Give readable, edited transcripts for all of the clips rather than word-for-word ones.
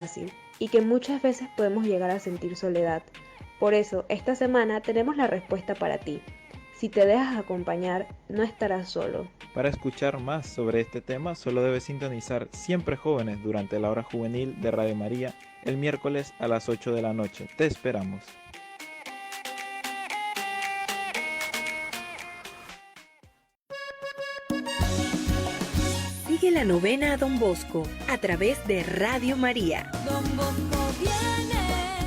fácil y que muchas veces podemos llegar a sentir soledad. Por eso, esta semana tenemos la respuesta para ti. Si te dejas acompañar, no estarás solo. Para escuchar más sobre este tema, solo debes sintonizar Siempre Jóvenes durante la hora juvenil de Radio María el miércoles a las 8 de la noche. Te esperamos. Sigue la novena a Don Bosco a través de Radio María. Don Bosco viene.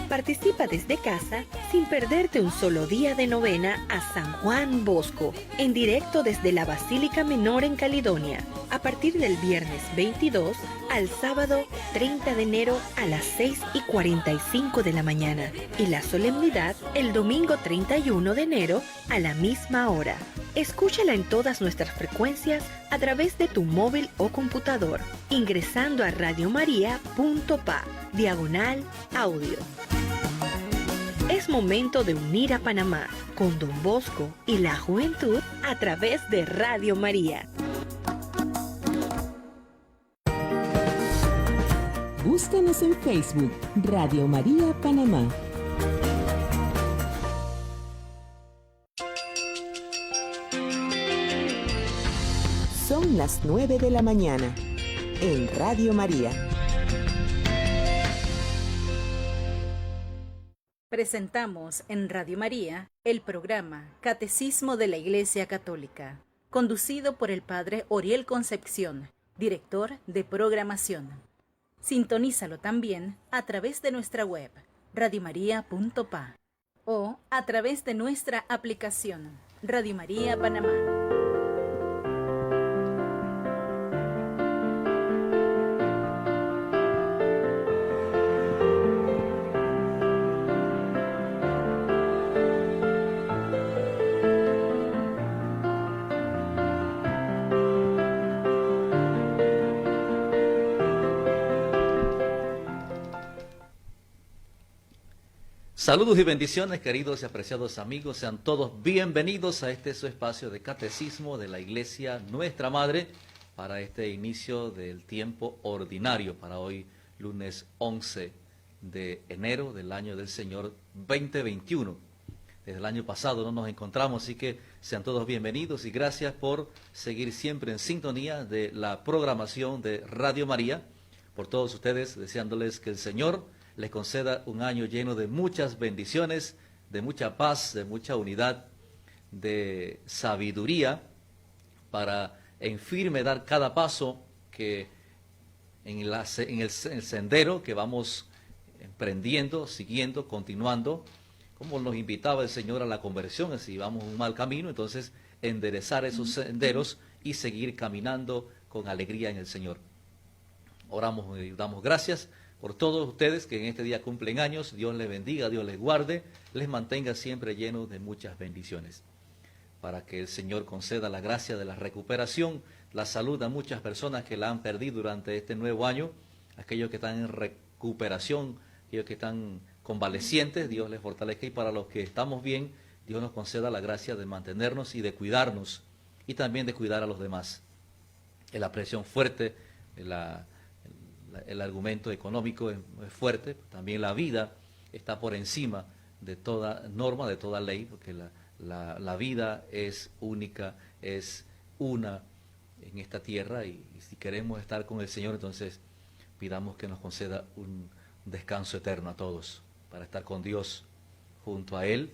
Participa desde casa sin perderte un solo día de novena a San Juan Bosco, en directo desde la Basílica Menor en Caledonia, a partir del viernes 22 al sábado 30 de enero a las 6:45 de la mañana y la solemnidad el domingo 31 de enero a la misma hora. Escúchala en todas nuestras frecuencias a través de tu móvil o computador, ingresando a radiomaria.pa/audio. Es momento de unir a Panamá con Don Bosco y la juventud a través de Radio María. Búscanos en Facebook, Radio María Panamá. Son las 9 de la mañana en Radio María. Presentamos en Radio María el programa Catecismo de la Iglesia Católica, conducido por el Padre Oriel Concepción, director de programación. Sintonízalo también a través de nuestra web, radiomaria.pa, o a través de nuestra aplicación, Radio María Panamá. Saludos y bendiciones, queridos y apreciados amigos, sean todos bienvenidos a este su espacio de catecismo de la Iglesia Nuestra Madre para este inicio del tiempo ordinario, para hoy lunes 11 de enero del año del Señor 2021. Desde el año pasado no nos encontramos, así que sean todos bienvenidos y gracias por seguir siempre en sintonía de la programación de Radio María. Por todos ustedes, deseándoles que el Señor les conceda un año lleno de muchas bendiciones, de mucha paz, de mucha unidad, de sabiduría, para en firme dar cada paso que en el sendero que vamos emprendiendo, siguiendo, continuando, como nos invitaba el Señor a la conversión. Si vamos un mal camino, entonces enderezar esos senderos y seguir caminando con alegría en el Señor. Oramos y damos gracias por todos ustedes que en este día cumplen años. Dios les bendiga, Dios les guarde, les mantenga siempre llenos de muchas bendiciones. Para que el Señor conceda la gracia de la recuperación, la salud a muchas personas que la han perdido durante este nuevo año, aquellos que están en recuperación, aquellos que están convalecientes, Dios les fortalezca, y para los que estamos bien, Dios nos conceda la gracia de mantenernos y de cuidarnos, y también de cuidar a los demás. La presión fuerte, el argumento económico es fuerte, también la vida está por encima de toda norma, de toda ley, porque la vida es única, es una en esta tierra, y si queremos estar con el Señor, entonces pidamos que nos conceda un descanso eterno a todos, para estar con Dios junto a Él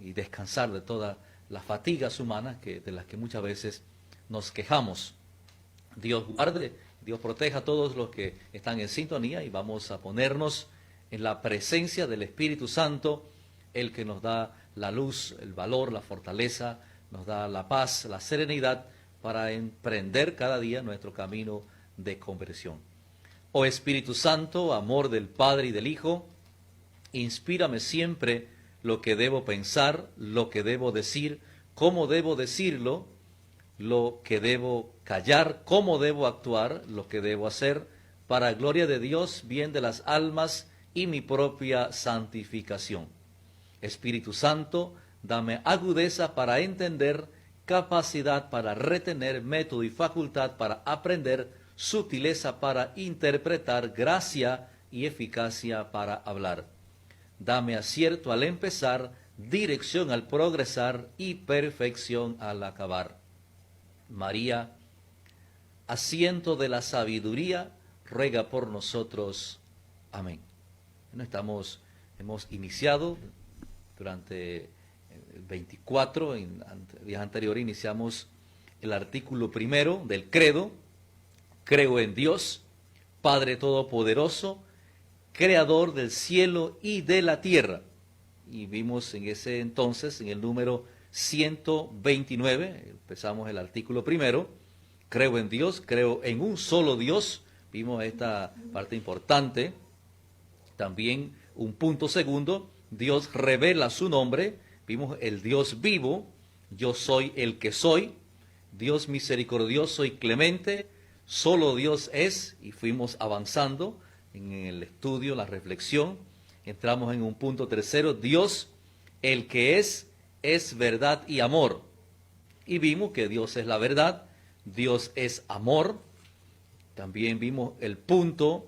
y descansar de todas las fatigas humanas de las que muchas veces nos quejamos. Dios guarde, Dios proteja a todos los que están en sintonía, y vamos a ponernos en la presencia del Espíritu Santo, el que nos da la luz, el valor, la fortaleza, nos da la paz, la serenidad para emprender cada día nuestro camino de conversión. Oh Espíritu Santo, amor del Padre y del Hijo, inspírame siempre lo que debo pensar, lo que debo decir, cómo debo decirlo, lo que debo callar, cómo debo actuar, lo que debo hacer, para gloria de Dios, bien de las almas y mi propia santificación. Espíritu Santo, dame agudeza para entender, capacidad para retener, método y facultad para aprender, sutileza para interpretar, gracia y eficacia para hablar. Dame acierto al empezar, dirección al progresar y perfección al acabar. María, asiento de la sabiduría, ruega por nosotros. Amén. Bueno, hemos iniciado durante el 24, en días anteriores iniciamos el artículo primero del credo. Creo en Dios, Padre Todopoderoso, Creador del cielo y de la tierra. Y vimos en ese entonces, en el número 129, empezamos el artículo primero. Creo en Dios, creo en un solo Dios. Vimos esta parte importante. También un punto segundo, Dios revela su nombre. Vimos el Dios vivo, yo soy el que soy. Dios misericordioso y clemente, solo Dios es. Y fuimos avanzando en el estudio, la reflexión. Entramos en un punto tercero, Dios, el que es verdad y amor. Y vimos que Dios es la verdad, Dios es amor. También vimos el punto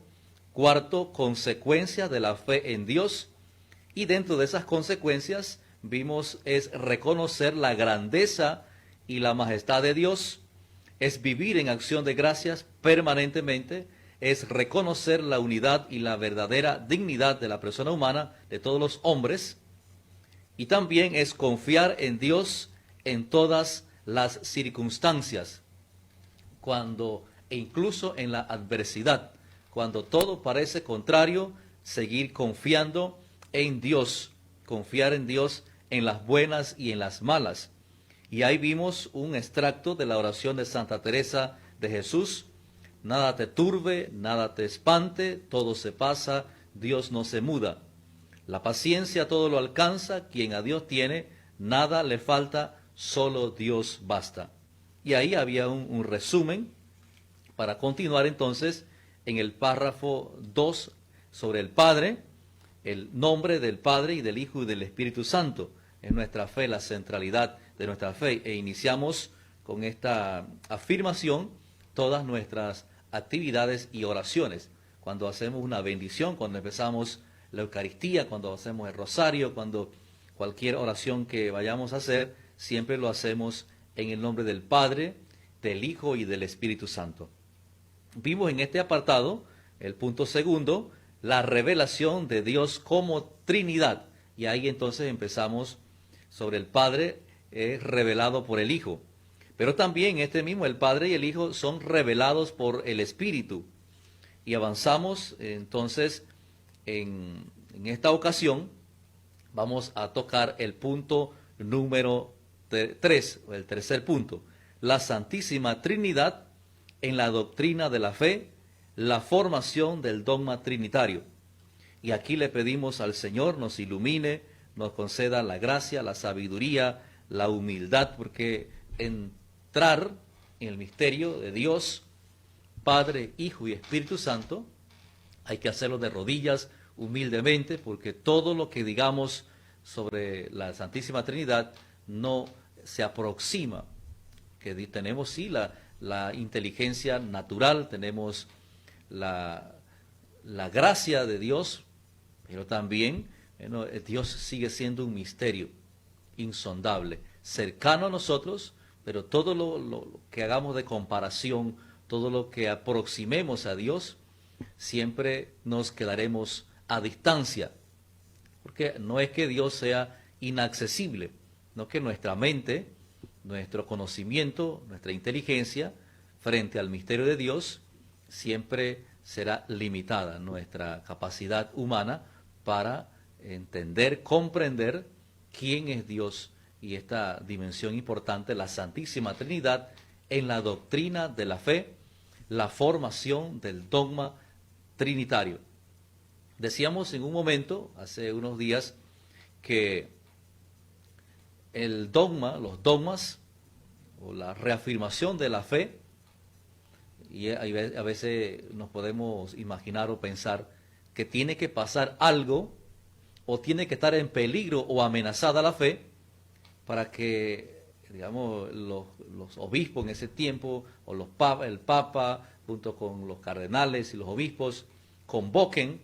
cuarto, consecuencias de la fe en Dios. Y dentro de esas consecuencias vimos es reconocer la grandeza y la majestad de Dios, es vivir en acción de gracias permanentemente, es reconocer la unidad y la verdadera dignidad de la persona humana, de todos los hombres, y también es confiar en Dios en todas las circunstancias, e incluso en la adversidad, cuando todo parece contrario, seguir confiando en Dios, confiar en Dios en las buenas y en las malas. Y ahí vimos un extracto de la oración de Santa Teresa de Jesús: nada te turbe, nada te espante, todo se pasa, Dios no se muda. La paciencia todo lo alcanza, quien a Dios tiene, nada le falta, solo Dios basta. Y ahí había un resumen para continuar entonces en el párrafo 2 sobre el Padre, el nombre del Padre y del Hijo y del Espíritu Santo. Es nuestra fe, la centralidad de nuestra fe. E iniciamos con esta afirmación todas nuestras actividades y oraciones. Cuando hacemos una bendición, cuando empezamos la Eucaristía, cuando hacemos el rosario, cuando cualquier oración que vayamos a hacer, siempre lo hacemos en el nombre del Padre, del Hijo y del Espíritu Santo. Vimos en este apartado, el punto segundo, la revelación de Dios como Trinidad. Y ahí entonces empezamos sobre el Padre, revelado por el Hijo. Pero también el Padre y el Hijo son revelados por el Espíritu. Y avanzamos entonces en esta ocasión, vamos a tocar el punto número 3, el tercer punto. La Santísima Trinidad en la doctrina de la fe, la formación del dogma trinitario. Y aquí le pedimos al Señor nos ilumine, nos conceda la gracia, la sabiduría, la humildad, porque entrar en el misterio de Dios, Padre, Hijo y Espíritu Santo, hay que hacerlo de rodillas, humildemente, porque todo lo que digamos sobre la Santísima Trinidad no se aproxima, que tenemos sí la inteligencia natural, tenemos la gracia de Dios, pero también Dios sigue siendo un misterio insondable, cercano a nosotros, pero todo lo que hagamos de comparación, todo lo que aproximemos a Dios, siempre nos quedaremos a distancia, porque no es que Dios sea inaccesible, no que nuestra mente, nuestro conocimiento, nuestra inteligencia frente al misterio de Dios siempre será limitada, nuestra capacidad humana para entender, comprender quién es Dios y esta dimensión importante, la Santísima Trinidad, en la doctrina de la fe, la formación del dogma trinitario. Decíamos en un momento, hace unos días, que el dogma, los dogmas, o la reafirmación de la fe, y a veces nos podemos imaginar o pensar que tiene que pasar algo, o tiene que estar en peligro o amenazada la fe, para que, digamos, los obispos en ese tiempo, o el Papa, junto con los cardenales y los obispos, convoquen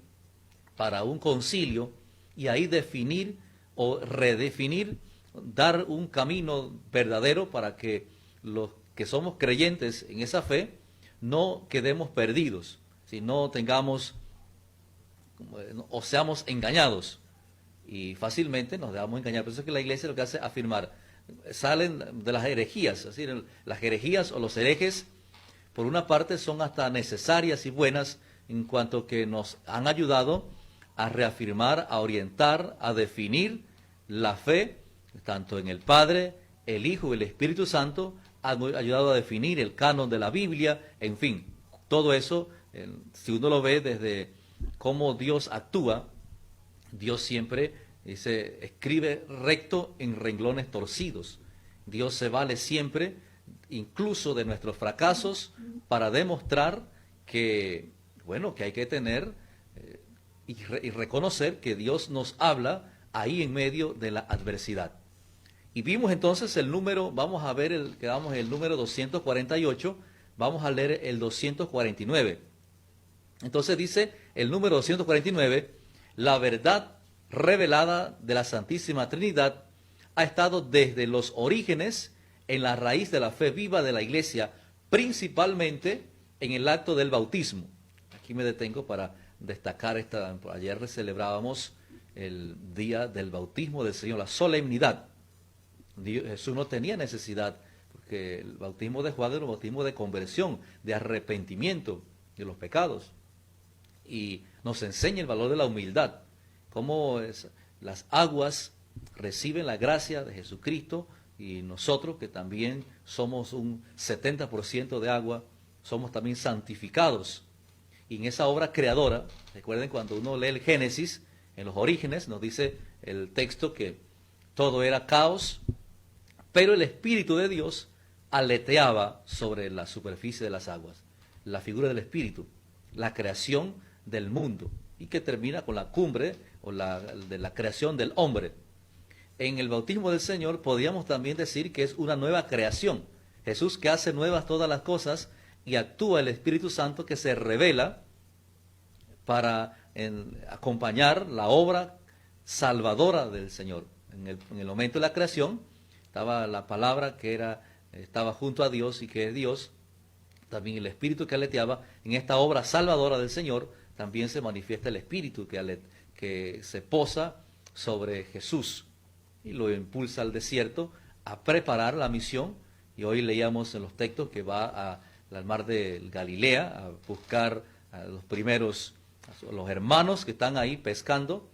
para un concilio y ahí definir o redefinir, dar un camino verdadero para que los que somos creyentes en esa fe no quedemos perdidos, si no tengamos o seamos engañados y fácilmente nos dejamos engañar. Por eso es que la iglesia lo que hace es afirmar, salen de las herejías, es decir, las herejías o los herejes por una parte son hasta necesarias y buenas en cuanto que nos han ayudado a reafirmar, a orientar, a definir la fe, tanto en el Padre, el Hijo y el Espíritu Santo, han ayudado a definir el canon de la Biblia, en fin, todo eso, si uno lo ve desde cómo Dios actúa, Dios siempre escribe recto en renglones torcidos. Dios se vale siempre, incluso de nuestros fracasos, para demostrar que, bueno, que hay que tener y reconocer que Dios nos habla ahí en medio de la adversidad. Y vimos entonces el número, vamos a ver, quedamos en el número 248, vamos a leer el 249. Entonces dice el número 249, la verdad revelada de la Santísima Trinidad ha estado desde los orígenes en la raíz de la fe viva de la Iglesia, principalmente en el acto del bautismo. Aquí me detengo para destacar ayer celebrábamos el día del bautismo del Señor, la solemnidad. Jesús no tenía necesidad, porque el bautismo de Juan era un bautismo de conversión, de arrepentimiento de los pecados. Y nos enseña el valor de la humildad, cómo las aguas reciben la gracia de Jesucristo y nosotros, que también somos un 70% de agua, somos también santificados. Y en esa obra creadora, recuerden cuando uno lee el Génesis, en los orígenes, nos dice el texto que todo era caos, pero el Espíritu de Dios aleteaba sobre la superficie de las aguas. La figura del Espíritu, la creación del mundo, y que termina con la cumbre o de la creación del hombre. En el bautismo del Señor podríamos también decir que es una nueva creación. Jesús que hace nuevas todas las cosas y actúa el Espíritu Santo que se revela para acompañar la obra salvadora del Señor. En el momento de la creación estaba la palabra que estaba junto a Dios y que es Dios, también el Espíritu que aleteaba. En esta obra salvadora del Señor también se manifiesta el Espíritu que se posa sobre Jesús y lo impulsa al desierto a preparar la misión. Y hoy leíamos en los textos que va al mar de Galilea a buscar a los hermanos que están ahí pescando,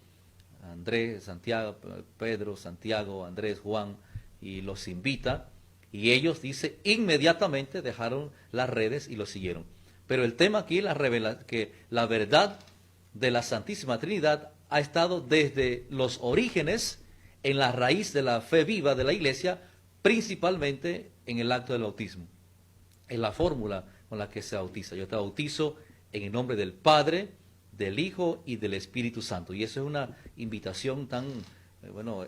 Andrés, Santiago, Pedro, Santiago, Andrés, Juan, y los invita, y ellos, dice, inmediatamente dejaron las redes y lo siguieron. Pero el tema aquí revela que la verdad de la Santísima Trinidad ha estado desde los orígenes en la raíz de la fe viva de la Iglesia, principalmente en el acto del bautismo, en la fórmula con la que se bautiza. Yo te bautizo en el nombre del Padre, del Hijo y del Espíritu Santo. Y eso es una invitación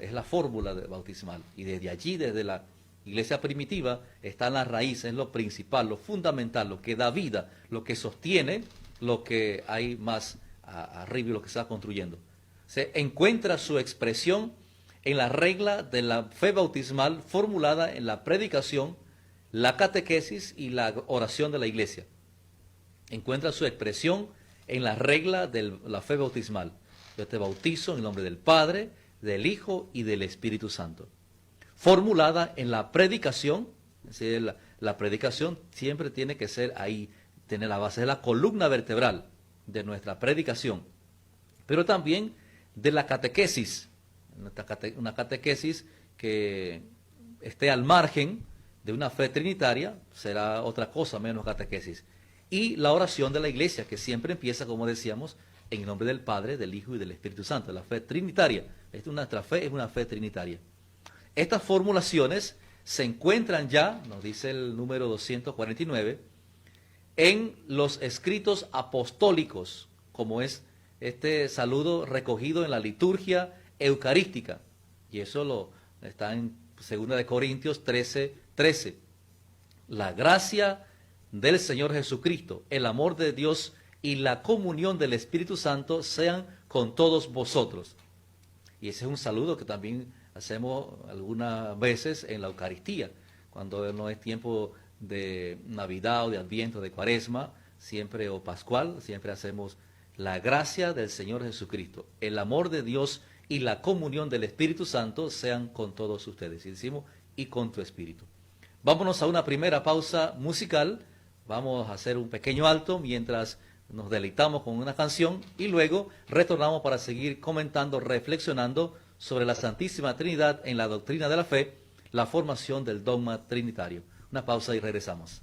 es la fórmula bautismal. Y desde allí, desde la Iglesia primitiva, está en la raíz, es lo principal, lo fundamental, lo que da vida, lo que sostiene lo que hay más arriba y lo que se va construyendo. Se encuentra su expresión en la regla de la fe bautismal formulada en la predicación, la catequesis y la oración de la Iglesia. Encuentra su expresión en la regla de la fe bautismal. Yo te bautizo en el nombre del Padre, del Hijo y del Espíritu Santo. Formulada en la predicación, es decir, la predicación siempre tiene que ser ahí, tener la base de la columna vertebral de nuestra predicación, pero también de la catequesis, una catequesis que esté al margen de una fe trinitaria, será otra cosa menos catequesis. Y la oración de la Iglesia, que siempre empieza, como decíamos, en el nombre del Padre, del Hijo y del Espíritu Santo, la fe trinitaria. Nuestra fe es una fe trinitaria. Estas formulaciones se encuentran ya, nos dice el número 249, en los escritos apostólicos, como es este saludo recogido en la liturgia eucarística. Y eso está en 2 Corintios 13:13. La gracia del Señor Jesucristo, el amor de Dios y la comunión del Espíritu Santo sean con con todos vosotros. Y ese es un saludo que también hacemos algunas veces en la Eucaristía, cuando no es tiempo de Navidad o de Adviento, de Cuaresma, siempre o Pascual, siempre hacemos la gracia del Señor Jesucristo, el amor de Dios y la comunión del Espíritu Santo sean con todos ustedes. Y decimos, y con tu espíritu. Vámonos a una primera pausa musical. Vamos a hacer un pequeño alto mientras nos deleitamos con una canción y luego retornamos para seguir comentando, reflexionando sobre la Santísima Trinidad en la doctrina de la fe, la formación del dogma trinitario. Una pausa y regresamos.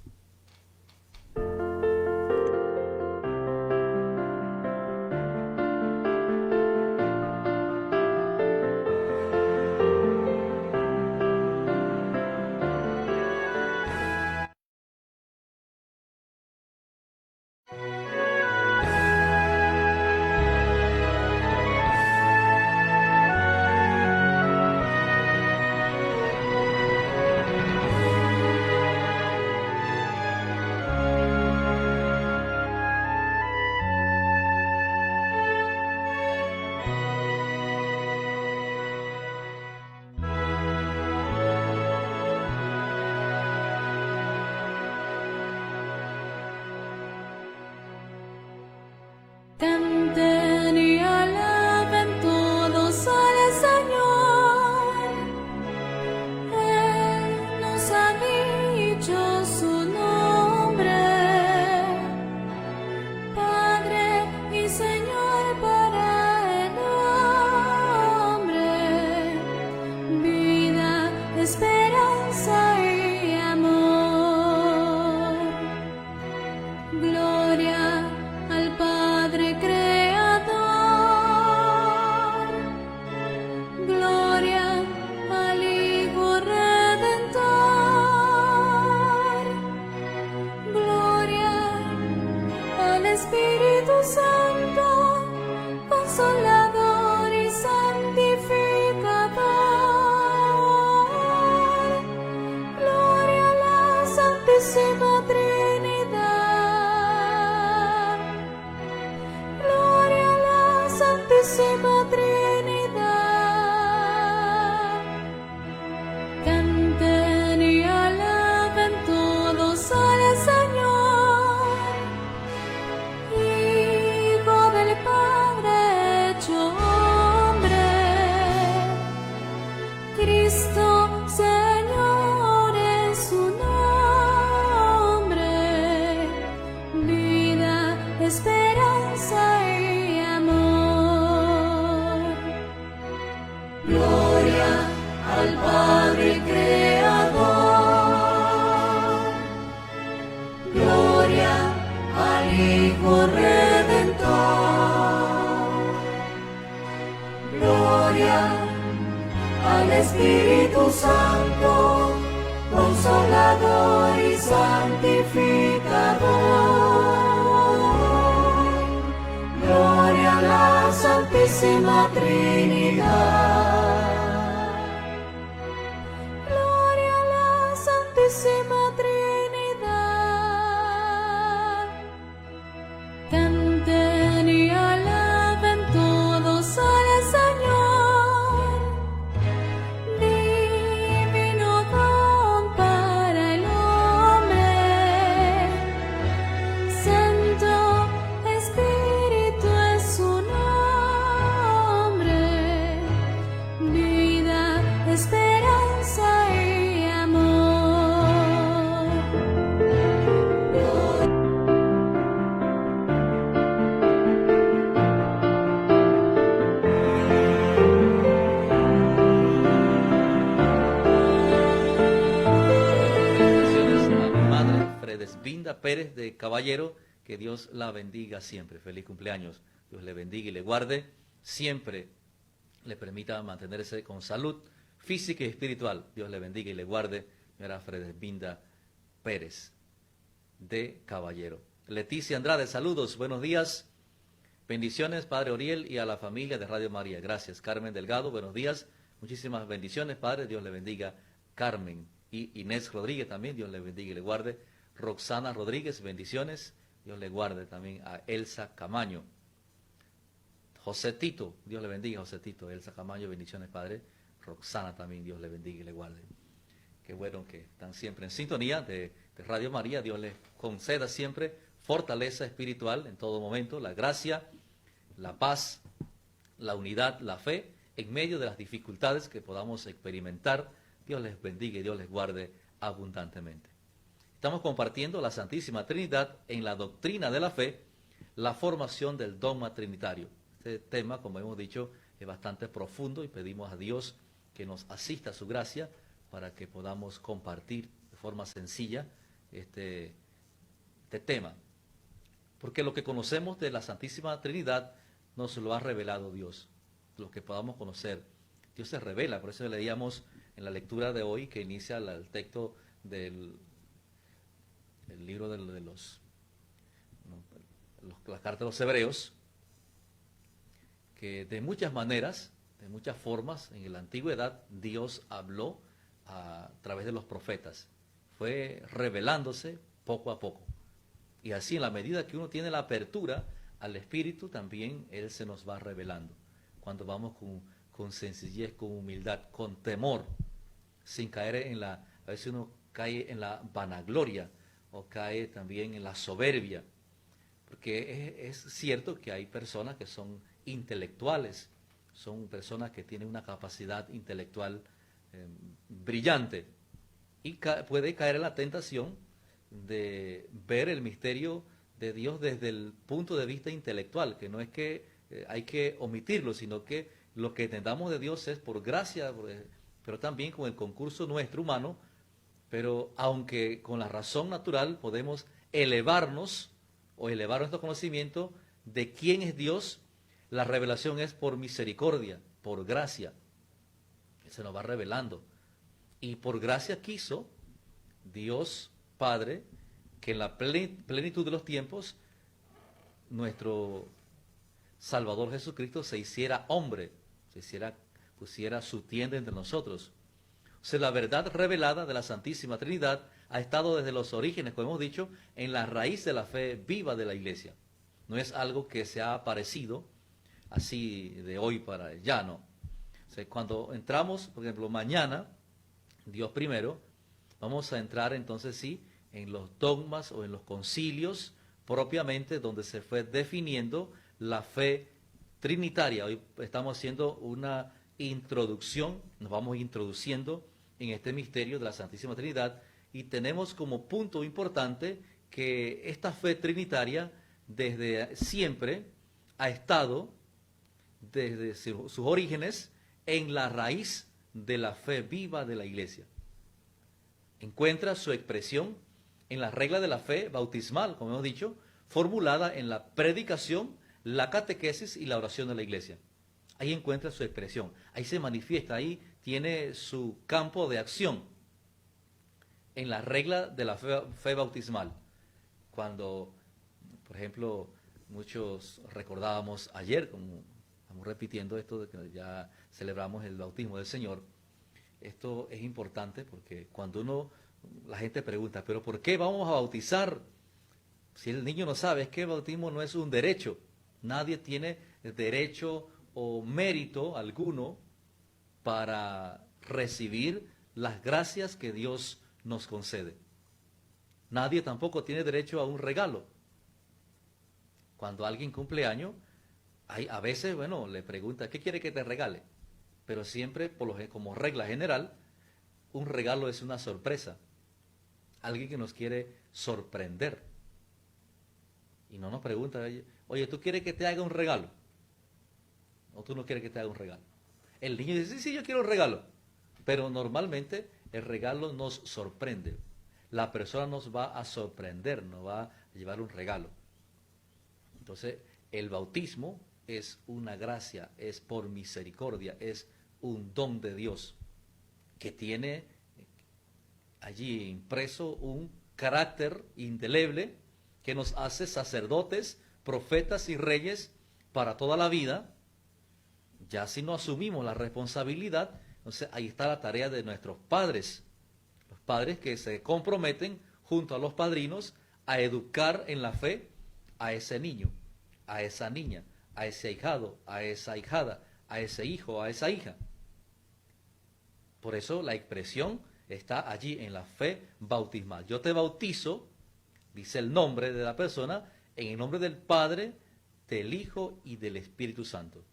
Canten y alaben todos al Señor. Él nos ha dicho su nombre, Padre y Señor para el hombre, vida, esperanza y amor. Gloria al Padre Creador, gloria al Hijo Redentor, gloria al Espíritu Santo, Consolador y Santificador, gloria a la Santísima Trinidad, gloria a la Santísima Trinidad. Canten y alaben todos al Señor, Hijo del Padre hecho hombre, Cristo Señor es su nombre, vida, esperanza y amor. Gloria al Padre Creador, gloria al Hijo Redentor, gloria al Espíritu Santo, Consolador y Santificador, gloria a la Santísima Trinidad, gloria a la Santísima Trinidad. Canten y alaben todos al Señor, divino don para el hombre, Santo Espíritu es su nombre, vida, esperanza y amor. Bendiciones a mi madre, Fredesvinda Pérez de Caballero, que Dios la bendiga siempre. Feliz cumpleaños. Dios le bendiga y le guarde. Siempre le permita mantenerse con salud física y espiritual. Dios le bendiga y le guarde. Señora Fredesvinda Pérez de Caballero. Leticia Andrade, saludos, buenos días. Bendiciones, Padre Oriel, y a la familia de Radio María. Gracias. Carmen Delgado, buenos días. Muchísimas bendiciones, Padre. Dios le bendiga. Carmen y Inés Rodríguez también, Dios le bendiga y le guarde. Roxana Rodríguez, bendiciones. Dios le guarde también a Elsa Camaño. José Tito, Dios le bendiga, José Tito. Elsa Camayo, bendiciones, Padre. Roxana también, Dios le bendiga y le guarde. Qué bueno que están siempre en sintonía de Radio María. Dios les conceda siempre fortaleza espiritual en todo momento, la gracia, la paz, la unidad, la fe, en medio de las dificultades que podamos experimentar. Dios les bendiga y Dios les guarde abundantemente. Estamos compartiendo la Santísima Trinidad en la doctrina de la fe, la formación del dogma trinitario. Este tema, como hemos dicho, es bastante profundo y pedimos a Dios que nos asista a su gracia para que podamos compartir de forma sencilla este tema. Porque lo que conocemos de la Santísima Trinidad nos lo ha revelado Dios. Lo que podamos conocer, Dios se revela. Por eso leíamos en la lectura de hoy que inicia el texto del libro de la carta de los Hebreos, que de muchas maneras, de muchas formas, en la antigüedad Dios habló a través de los profetas. Fue revelándose poco a poco. Y así, en la medida que uno tiene la apertura al Espíritu, también Él se nos va revelando. Cuando vamos con sencillez, con humildad, con temor, sin caer a veces uno cae en la vanagloria o cae también en la soberbia. Porque es cierto que hay personas que son intelectuales, son personas que tienen una capacidad intelectual brillante y puede caer en la tentación de ver el misterio de Dios desde el punto de vista intelectual, que no es que hay que omitirlo, sino que lo que entendamos de Dios es por gracia, pero también con el concurso nuestro humano, pero aunque con la razón natural podemos elevarnos o elevar nuestro conocimiento de quién es Dios, la revelación es por misericordia, por gracia. Se nos va revelando. Y por gracia quiso Dios Padre que en la plenitud de los tiempos nuestro Salvador Jesucristo se hiciera hombre, pusiera su tienda entre nosotros. O sea, la verdad revelada de la Santísima Trinidad ha estado desde los orígenes, como hemos dicho, en la raíz de la fe viva de la Iglesia. No es algo que se ha aparecido así de hoy para allá, no. O sea, cuando entramos, por ejemplo, mañana, Dios primero, vamos a entrar entonces sí en los dogmas o en los concilios propiamente donde se fue definiendo la fe trinitaria. Hoy estamos haciendo una introducción, nos vamos introduciendo en este misterio de la Santísima Trinidad y tenemos como punto importante que esta fe trinitaria desde siempre ha estado, desde sus orígenes, en la raíz de la fe viva de la Iglesia. Encuentra su expresión en la regla de la fe bautismal, como hemos dicho, formulada en la predicación, la catequesis y la oración de la Iglesia. Ahí encuentra su expresión, ahí se manifiesta, ahí tiene su campo de acción, en la regla de la fe bautismal. Cuando, por ejemplo, muchos recordábamos ayer, como estamos repitiendo esto de que ya celebramos el bautismo del Señor, esto es importante porque cuando la gente pregunta, ¿pero por qué vamos a bautizar? Si el niño no sabe, es que el bautismo no es un derecho. Nadie tiene derecho o mérito alguno para recibir las gracias que Dios nos concede. Nadie tampoco tiene derecho a un regalo. Cuando alguien cumple años, a veces, le pregunta, ¿qué quiere que te regale? Pero siempre, como regla general, un regalo es una sorpresa. Alguien que nos quiere sorprender. Y no nos pregunta, oye, ¿tú quieres que te haga un regalo? ¿O tú no quieres que te haga un regalo? El niño dice, sí, yo quiero un regalo. Pero normalmente el regalo nos sorprende. La persona nos va a sorprender, nos va a llevar un regalo. Entonces, el bautismo es una gracia, es por misericordia, es un don de Dios que tiene allí impreso un carácter indeleble que nos hace sacerdotes, profetas y reyes para toda la vida. Ya si no asumimos la responsabilidad, entonces ahí está la tarea de nuestros padres, los padres que se comprometen junto a los padrinos a educar en la fe a ese niño, a esa niña, a ese ahijado, a esa ahijada, a ese hijo, a esa hija. Por eso la expresión está allí en la fe bautismal. Yo te bautizo, dice el nombre de la persona, en el nombre del Padre, del Hijo y del Espíritu Santo.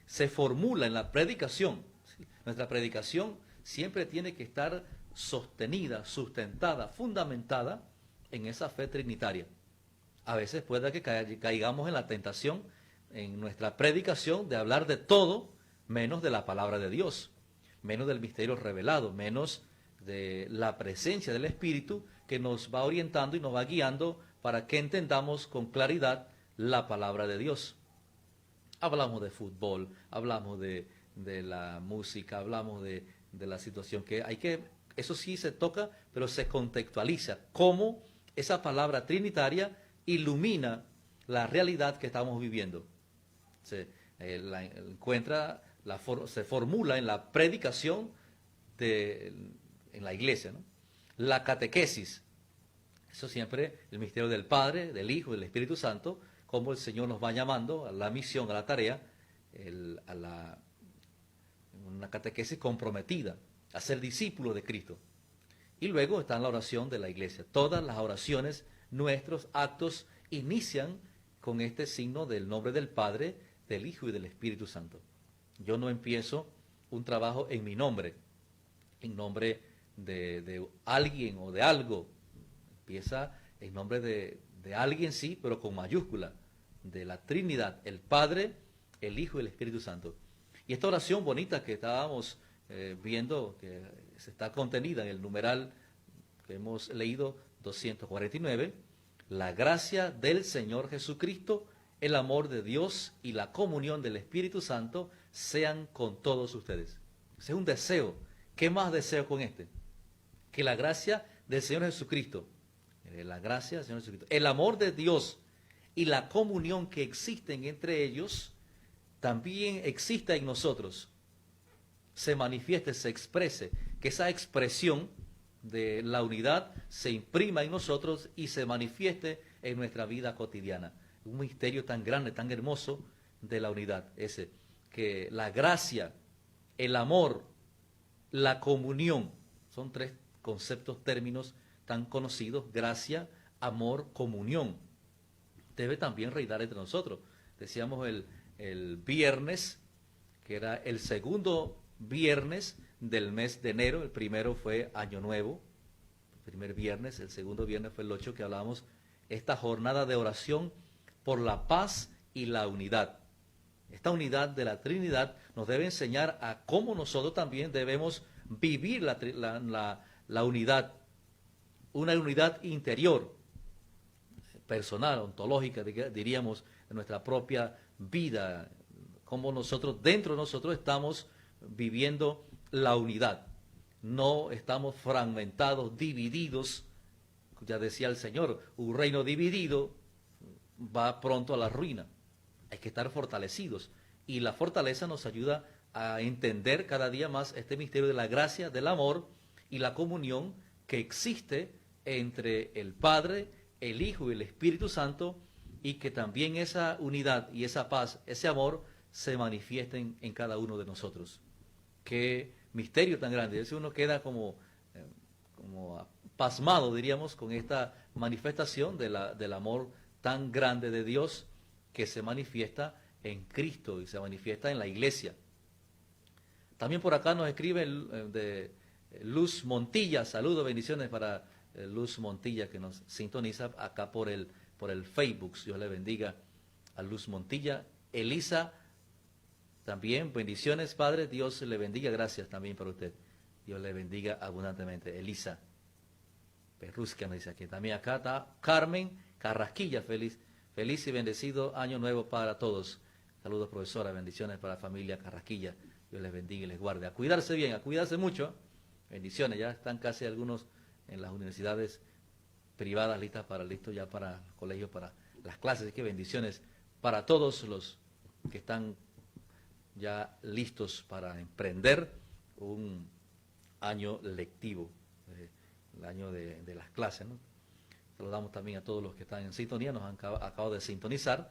Se formula en la predicación. ¿Sí? Nuestra predicación siempre tiene que estar sostenida, sustentada, fundamentada en esa fe trinitaria. A veces puede que caigamos en la tentación en nuestra predicación de hablar de todo menos de la palabra de Dios, menos del misterio revelado, menos de la presencia del Espíritu que nos va orientando y nos va guiando para que entendamos con claridad la palabra de Dios. Hablamos de fútbol, hablamos de la música, hablamos de la situación que hay que, eso sí se toca, pero se contextualiza, cómo esa palabra trinitaria ilumina la realidad que estamos viviendo. Se formula en la predicación en la iglesia, ¿no? La catequesis, eso siempre el misterio del Padre, del Hijo y del Espíritu Santo, como el Señor nos va llamando a la misión, a la tarea, una catequesis comprometida, a ser discípulos de Cristo. Y luego está la oración de la iglesia. Todas las oraciones, nuestros actos, inician con este signo del nombre del Padre, del Hijo y del Espíritu Santo. Yo no empiezo un trabajo en mi nombre, en nombre de alguien o de algo. Empieza en nombre de alguien, sí, pero con mayúscula, de la Trinidad, el Padre, el Hijo y el Espíritu Santo. Y esta oración bonita que estábamos viendo, que se está contenida en el numeral que hemos leído, 249, la gracia del Señor Jesucristo, el amor de Dios y la comunión del Espíritu Santo sean con todos ustedes. Ese es un deseo. ¿Qué más deseo con este? Que la gracia del Señor Jesucristo, la gracia del Señor Jesucristo, el amor de Dios y la comunión que existen entre ellos, también exista en nosotros. Se manifieste, se exprese, que esa expresión de la unidad se imprima en nosotros y se manifieste en nuestra vida cotidiana. Un misterio tan grande, tan hermoso de la unidad, ese, que la gracia, el amor, la comunión, son tres conceptos, términos tan conocidos: gracia, amor, comunión. Debe también reinar entre nosotros. Decíamos el viernes, que era el segundo viernes del mes de enero. El primero fue Año Nuevo, el primer viernes. El segundo viernes fue el 8, que hablábamos esta jornada de oración por la paz y la unidad. Esta unidad de la Trinidad nos debe enseñar a cómo nosotros también debemos vivir la unidad, una unidad interior, personal, ontológica, diríamos, en nuestra propia vida, cómo nosotros, dentro de nosotros, estamos viviendo la unidad. No estamos fragmentados, divididos. Ya decía el Señor, un reino dividido va pronto a la ruina. Hay que estar fortalecidos. Y la fortaleza nos ayuda a entender cada día más este misterio de la gracia, del amor y la comunión que existe entre el Padre, el Hijo y el Espíritu Santo, y que también esa unidad y esa paz, ese amor, se manifiesten en cada uno de nosotros. Qué misterio tan grande. Eso uno queda como pasmado, diríamos, con esta manifestación del amor tan grande de Dios, que se manifiesta en Cristo y se manifiesta en la iglesia. También por acá nos escribe de Luz Montilla. Saludos, bendiciones para Luz Montilla, que nos sintoniza acá por el Facebook. Dios le bendiga a Luz Montilla. Elisa, también bendiciones, Padre. Dios le bendiga. Gracias también para usted. Dios le bendiga abundantemente. Elisa Perrusca nos dice aquí. También acá está Carmen Carrasquilla. Feliz y bendecido año nuevo para todos. Saludos, profesora. Bendiciones para la familia Carrasquilla. Dios les bendiga y les guarde. A cuidarse bien, a cuidarse mucho. Bendiciones. Ya están casi algunos en las universidades privadas listos ya para el colegio, para las clases. Así que bendiciones para todos los que están ya listos para emprender un año lectivo, el año de las clases, ¿no? Saludamos también a todos los que están en sintonía, nos han acabado de sintonizar.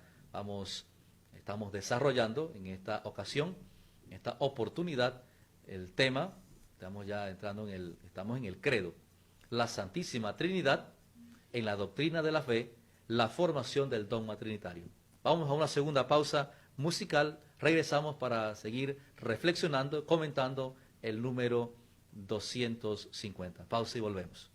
estamos desarrollando en esta ocasión, en esta oportunidad, el tema, estamos en el credo, la Santísima Trinidad en la doctrina de la fe, la formación del dogma trinitario. Vamos a una segunda pausa musical, regresamos para seguir reflexionando, comentando el número 250. Pausa y volvemos.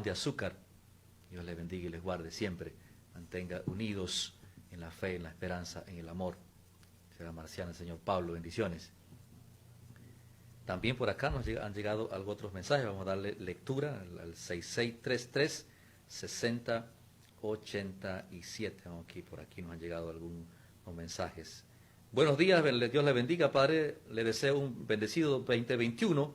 De azúcar. Dios les bendiga y les guarde siempre. Mantenga unidos en la fe, en la esperanza, en el amor. Será marciana el Señor Pablo. Bendiciones. También por acá nos han llegado algunos otros mensajes. Vamos a darle lectura al 6633-6087. Vamos aquí, por aquí nos han llegado algunos mensajes Buenos días, Dios le bendiga, Padre. Le deseo un bendecido 2021.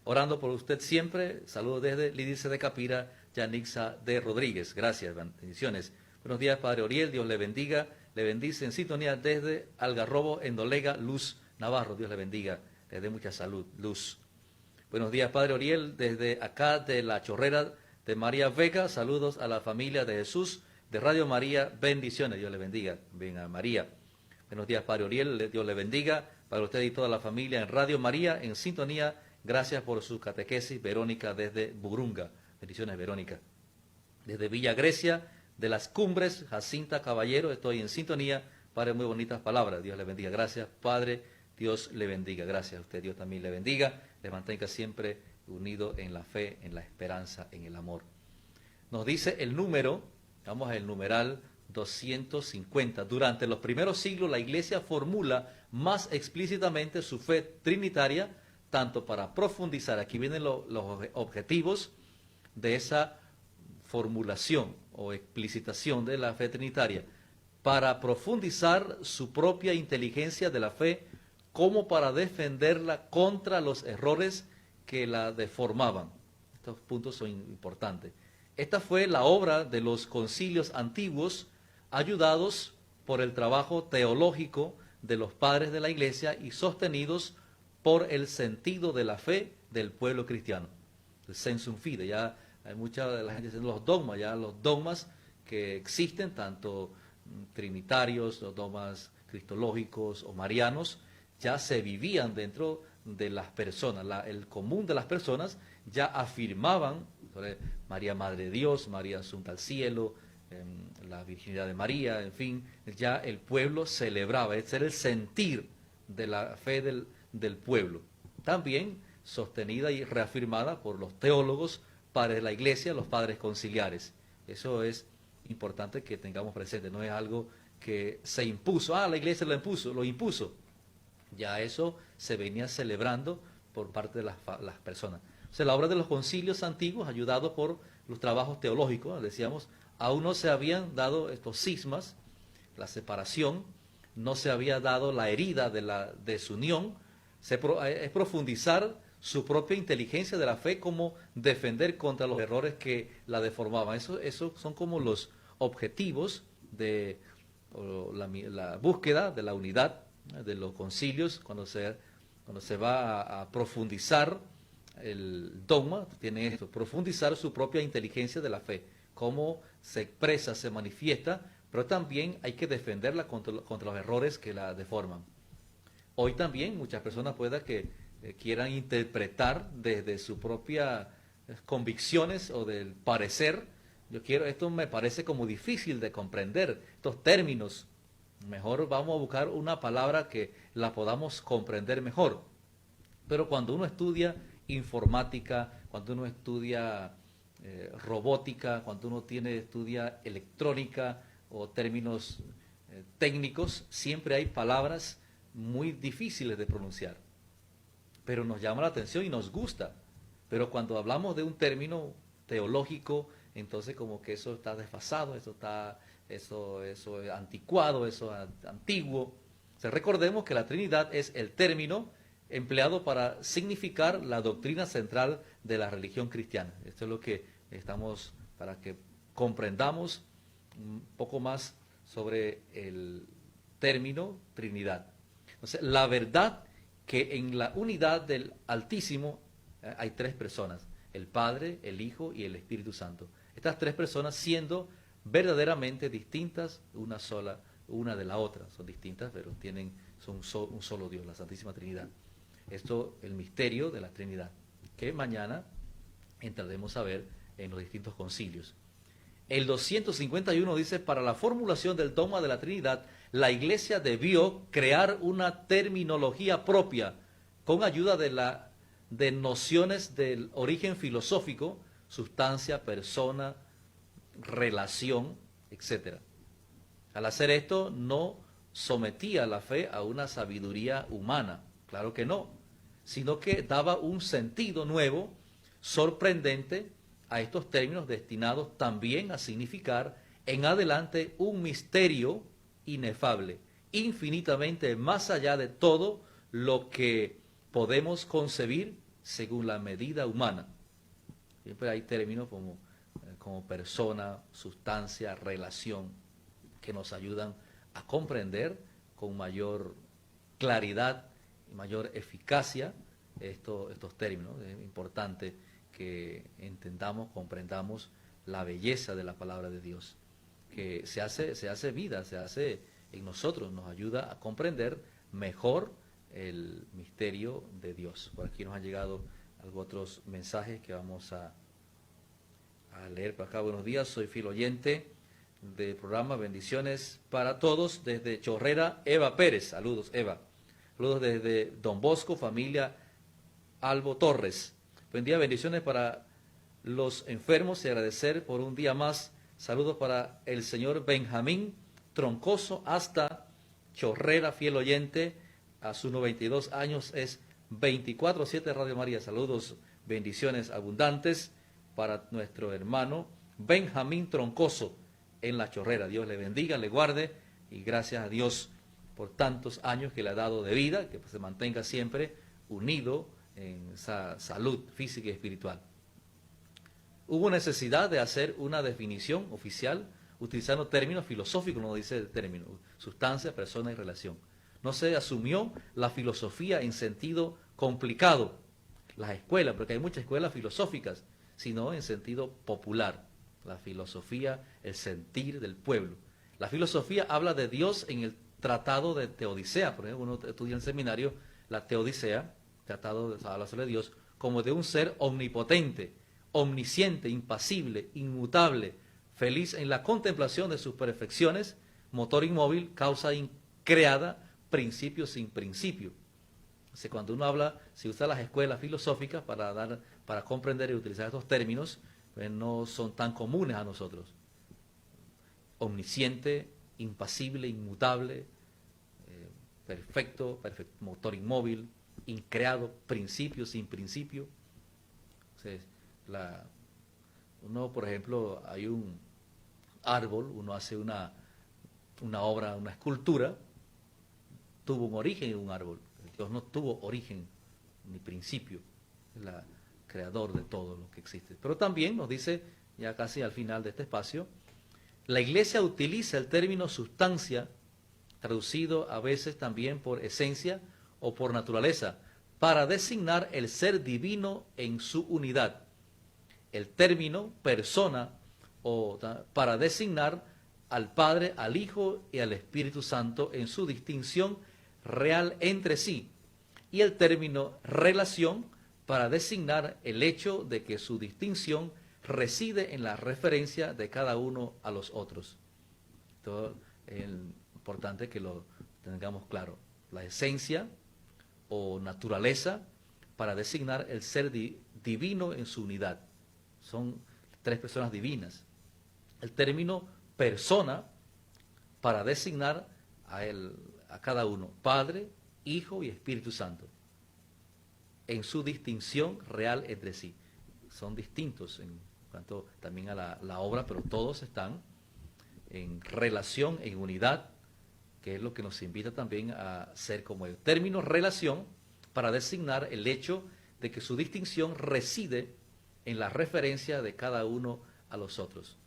Orando por usted siempre. Saludos desde Lidice de Capira, Yanixa de Rodríguez. Gracias, bendiciones. Buenos días, Padre Oriel. Dios le bendiga. Le bendice en sintonía desde Algarrobo, en Dolega, Luz Navarro. Dios le bendiga. Le dé mucha salud, Luz. Buenos días, Padre Oriel. Desde acá de La Chorrera de María Vega. Saludos a la familia de Jesús de Radio María. Bendiciones. Dios le bendiga. Venga, María. Buenos días, Padre Oriel. Dios le bendiga. Para usted y toda la familia en Radio María, en sintonía. Gracias por su catequesis, Verónica, desde Burunga. Bendiciones, Verónica. Desde Villa Grecia, de las Cumbres, Jacinta Caballero, estoy en sintonía. Padre, muy bonitas palabras. Dios le bendiga. Gracias, Padre. Dios le bendiga. Gracias a usted. Dios también le bendiga. Le mantenga siempre unido en la fe, en la esperanza, en el amor. Nos dice el número, vamos al numeral 250. Durante los primeros siglos, la Iglesia formula más explícitamente su fe trinitaria, tanto para profundizar, aquí vienen los objetivos de esa formulación o explicitación de la fe trinitaria, para profundizar su propia inteligencia de la fe, como para defenderla contra los errores que la deformaban. Estos puntos son importantes. Esta fue la obra de los concilios antiguos, ayudados por el trabajo teológico de los padres de la Iglesia y sostenidos por el sentido de la fe del pueblo cristiano. El sensum fide, ya hay mucha de la gente diciendo los dogmas, ya los dogmas que existen, tanto trinitarios, los dogmas cristológicos o marianos, ya se vivían dentro de las personas. El común de las personas ya afirmaban sobre María Madre de Dios, María Asunta al Cielo, la virginidad de María, en fin, ya el pueblo celebraba, ese era el sentir de la fe del pueblo. También sostenida y reafirmada por los teólogos, padres de la Iglesia, los padres conciliares. Eso es importante que tengamos presente, no es algo que se impuso, la Iglesia lo impuso. Ya eso se venía celebrando por parte de las personas. O sea, la obra de los concilios antiguos, ayudados por los trabajos teológicos, decíamos, aún no se habían dado estos cismas, la separación, no se había dado la herida de la desunión, es profundizar su propia inteligencia de la fe, como defender contra los errores que la deformaban. Eso son como los objetivos de la búsqueda de la unidad de los concilios, cuando se va a profundizar el dogma, tiene esto, profundizar su propia inteligencia de la fe, cómo se expresa, se manifiesta, pero también hay que defenderla contra los errores que la deforman. Hoy también muchas personas pueden que quieran interpretar desde sus propias convicciones o del parecer. Esto me parece como difícil de comprender, estos términos. Mejor vamos a buscar una palabra que la podamos comprender mejor. Pero cuando uno estudia informática, cuando uno estudia robótica, cuando uno estudia electrónica o términos técnicos, siempre hay palabras muy difíciles de pronunciar. Pero nos llama la atención y nos gusta. Pero cuando hablamos de un término teológico, entonces como que eso está desfasado, eso es anticuado, eso es antiguo. O sea, recordemos que la Trinidad es el término empleado para significar la doctrina central de la religión cristiana. Esto es lo que estamos, para que comprendamos un poco más sobre el término Trinidad. Entonces, la verdad que en la unidad del Altísimo hay tres personas, el Padre, el Hijo y el Espíritu Santo. Estas tres personas siendo verdaderamente distintas, una de la otra. Son distintas, pero son un solo Dios, la Santísima Trinidad. Esto el misterio de la Trinidad, que mañana entraremos a ver en los distintos concilios. El 251 dice, para la formulación del dogma de la Trinidad, la Iglesia debió crear una terminología propia, con ayuda de nociones del origen filosófico, sustancia, persona, relación, etc. Al hacer esto, no sometía la fe a una sabiduría humana, claro que no, sino que daba un sentido nuevo, sorprendente, a estos términos destinados también a significar en adelante un misterio inefable infinitamente más allá de todo lo que podemos concebir según la medida humana. Siempre hay términos como persona, sustancia, relación, que nos ayudan a comprender con mayor claridad y mayor eficacia estos términos. Es importante que entendamos, comprendamos la belleza de la palabra de Dios, que se hace vida, se hace en nosotros, nos ayuda a comprender mejor el misterio de Dios. Por aquí nos han llegado algunos otros mensajes que vamos a leer por acá. Buenos días, soy fiel oyente del programa, bendiciones para todos desde Chorrera, Eva Pérez. Saludos, Eva. Saludos desde Don Bosco, familia Albo Torres. Buen día, bendiciones para los enfermos y agradecer por un día más. Saludos para el señor Benjamín Troncoso hasta Chorrera, fiel oyente. A sus 92 años es 24/7 Radio María. Saludos, bendiciones abundantes para nuestro hermano Benjamín Troncoso en la Chorrera. Dios le bendiga, le guarde y gracias a Dios por tantos años que le ha dado de vida, que se mantenga siempre unido en esa salud física y espiritual. Hubo necesidad de hacer una definición oficial utilizando términos filosóficos, como dice el término, sustancia, persona y relación. No se asumió la filosofía en sentido complicado, las escuelas, porque hay muchas escuelas filosóficas, sino en sentido popular. La filosofía, el sentir del pueblo. La filosofía habla de Dios en el tratado de Teodicea. Por ejemplo, uno estudia en el seminario la Teodicea, tratado de hablar sobre Dios, como de un ser omnipotente, omnisciente, impasible, inmutable, feliz en la contemplación de sus perfecciones, motor inmóvil, causa increada, principio sin principio. Entonces, cuando uno habla, si usa las escuelas filosóficas para comprender y utilizar estos términos, pues no son tan comunes a nosotros. Omnisciente, impasible, inmutable, perfecto, motor inmóvil, increado, principio sin principio. Entonces, uno, por ejemplo, hay un árbol, uno hace una obra, una escultura, tuvo un origen en un árbol. Dios no tuvo origen ni principio, es el creador de todo lo que existe. Pero también nos dice, ya casi al final de este espacio, la Iglesia utiliza el término sustancia, traducido a veces también por esencia o por naturaleza, para designar el ser divino en su unidad. El término persona o para designar al Padre, al Hijo y al Espíritu Santo en su distinción real entre sí, y el término relación para designar el hecho de que su distinción reside en la referencia de cada uno a los otros. Esto es importante que lo tengamos claro. La esencia o naturaleza para designar el ser divino en su unidad. Son tres personas divinas. El término persona para designar a cada uno, Padre, Hijo y Espíritu Santo, en su distinción real entre sí. Son distintos en cuanto también a la obra, pero todos están en relación, en unidad, que es lo que nos invita también a ser como el término relación para designar el hecho de que su distinción reside en la referencia de cada uno a los otros.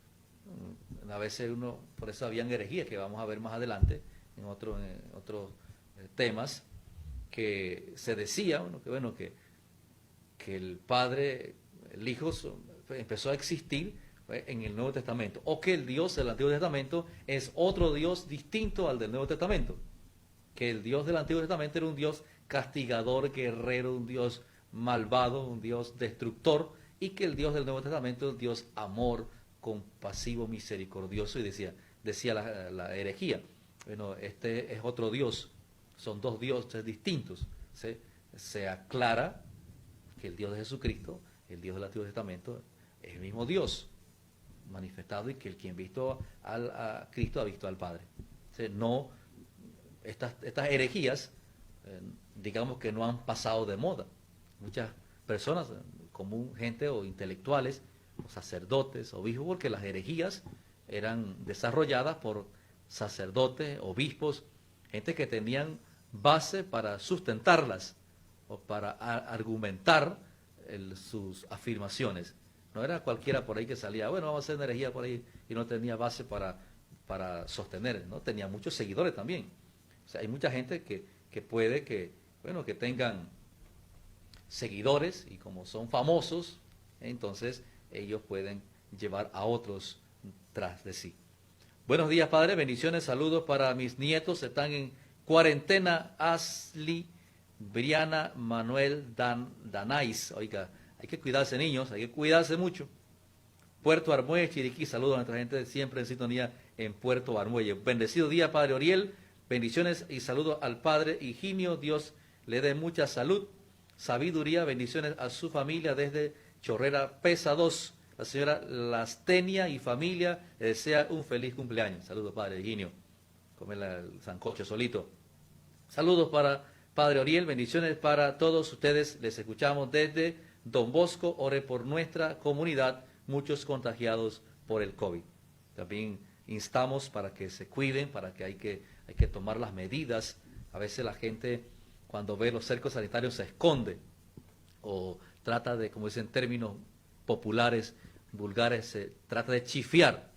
A veces por eso habían herejías que vamos a ver más adelante en otros temas, que se decía que el Padre, el Hijo empezó a existir en el Nuevo Testamento, o que el Dios del Antiguo Testamento es otro Dios distinto al del Nuevo Testamento, que el Dios del Antiguo Testamento era un Dios castigador, guerrero, un Dios malvado, un Dios destructor, y que el Dios del Nuevo Testamento es un Dios amor, compasivo, misericordioso, y decía la herejía, bueno, este es otro Dios, son dos dioses distintos. Se aclara que el Dios de Jesucristo, el Dios del Antiguo Testamento, es el mismo Dios manifestado, y que quien visto a Cristo ha visto al Padre. No, estas herejías, digamos que no han pasado de moda. Muchas personas, común gente o intelectuales, o sacerdotes, obispos, porque las herejías eran desarrolladas por sacerdotes, obispos, gente que tenían base para sustentarlas o para argumentar sus afirmaciones. No era cualquiera por ahí que salía, bueno, vamos a hacer energía por ahí, y no tenía base para sostener, ¿no? Tenía muchos seguidores también. O sea, hay mucha gente que puede que tengan seguidores, y como son famosos, entonces ellos pueden llevar a otros tras de sí. Buenos días, Padre, bendiciones, saludos para mis nietos, están en cuarentena, Ashley, Briana, Manuel, Danais. Oiga, hay que cuidarse, niños, hay que cuidarse mucho. Puerto Armuelle, Chiriquí, saludos a nuestra gente siempre en sintonía en Puerto Armuelle. Bendecido día, Padre Oriel, bendiciones y saludos al Padre Higinio, Dios le dé mucha salud, sabiduría, bendiciones a su familia desde Chorrera Pesa 2. La señora Lastenia y familia le desea un feliz cumpleaños. Saludos, Padre Higinio. Comer el sancocho solito. Saludos para Padre Oriel, bendiciones para todos ustedes. Les escuchamos desde Don Bosco. Ore por nuestra comunidad, muchos contagiados por el COVID. También instamos para que se cuiden, para que hay que tomar las medidas. A veces la gente, cuando ve los cercos sanitarios, se esconde o trata de, como dicen términos populares, vulgares, se trata de chifiar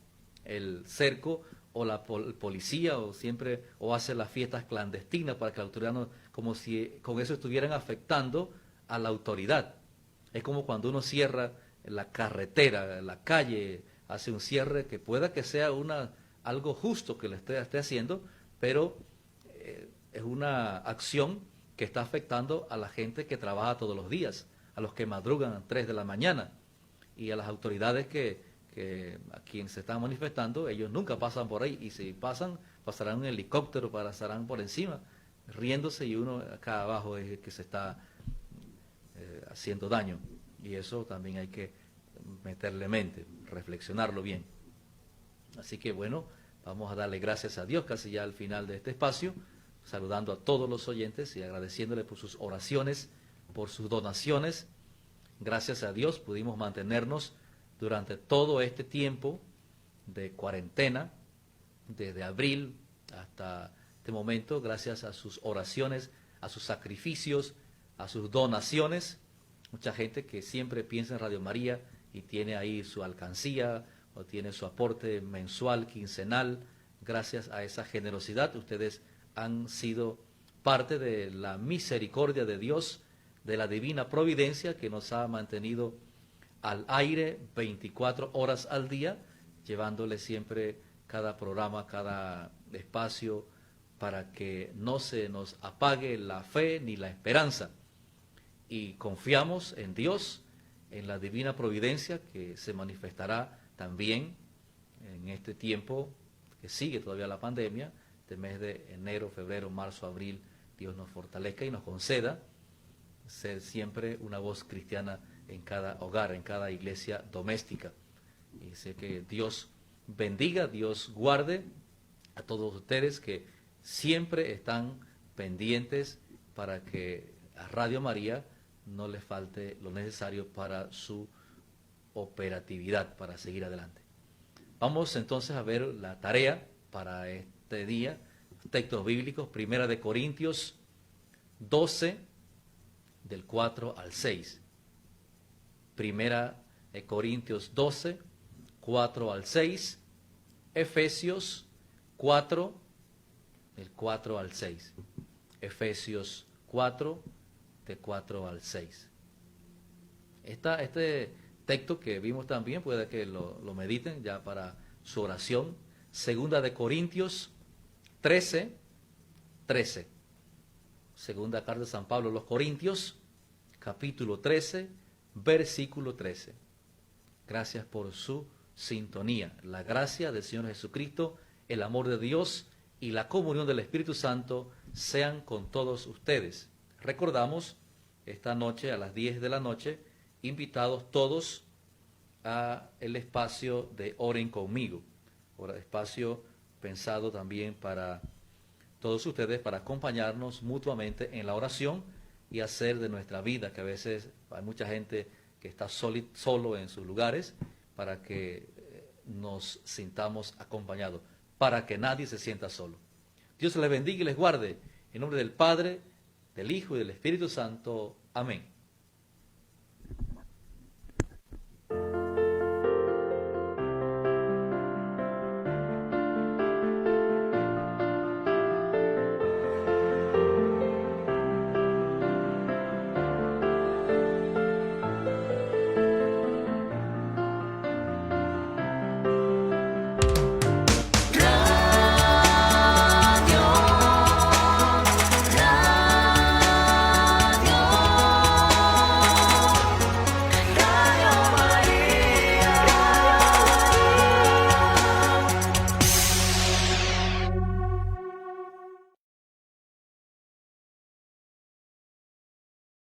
el cerco, o la policía, o hace las fiestas clandestinas para que la autoridad no, como si con eso estuvieran afectando a la autoridad. Es como cuando uno cierra la carretera, la calle, hace un cierre que pueda que sea algo justo que le esté haciendo, pero es una acción que está afectando a la gente que trabaja todos los días, a los que madrugan a 3 de la mañana, y a las autoridades a quienes se están manifestando. Ellos nunca pasan por ahí, y si pasan, pasarán en un helicóptero, pasarán por encima, riéndose, y uno acá abajo es el que se está haciendo daño. Y eso también hay que meterle mente, reflexionarlo bien. Así que bueno, vamos a darle gracias a Dios casi ya al final de este espacio, saludando a todos los oyentes y agradeciéndole por sus oraciones, por sus donaciones. Gracias a Dios pudimos mantenernos durante todo este tiempo de cuarentena, desde abril hasta este momento, gracias a sus oraciones, a sus sacrificios, a sus donaciones. Mucha gente que siempre piensa en Radio María y tiene ahí su alcancía o tiene su aporte mensual, quincenal. Gracias a esa generosidad, ustedes han sido parte de la misericordia de Dios, de la divina providencia que nos ha mantenido al aire 24 horas al día, llevándole siempre cada programa, cada espacio, para que no se nos apague la fe ni la esperanza. Y confiamos en Dios, en la divina providencia que se manifestará también en este tiempo que sigue todavía la pandemia, este mes de enero, febrero, marzo, abril. Dios nos fortalezca y nos conceda ser siempre una voz cristiana en cada hogar, en cada iglesia doméstica. Y sé que Dios bendiga, Dios guarde a todos ustedes que siempre están pendientes para que a Radio María no les falte lo necesario para su operatividad, para seguir adelante. Vamos entonces a ver la tarea para este día, textos bíblicos, 1 Corintios 12, del 4 al 6. 1 Corintios 12, 4 al 6. Efesios 4, del 4 al 6. Efesios 4, de 4 al 6. Este texto que vimos también, puede que lo mediten ya para su oración. 2 Corintios 13, 13. Segunda carta de San Pablo a los Corintios, capítulo 13, versículo 13. Gracias por su sintonía. La gracia del Señor Jesucristo, el amor de Dios y la comunión del Espíritu Santo sean con todos ustedes. Recordamos esta noche a las 10 de la noche, invitados todos a el espacio de Oren Conmigo, espacio pensado también para todos ustedes, para acompañarnos mutuamente en la oración y hacer de nuestra vida, que a veces hay mucha gente que está solo en sus lugares, para que nos sintamos acompañados, para que nadie se sienta solo. Dios les bendiga y les guarde. En nombre del Padre, del Hijo y del Espíritu Santo. Amén.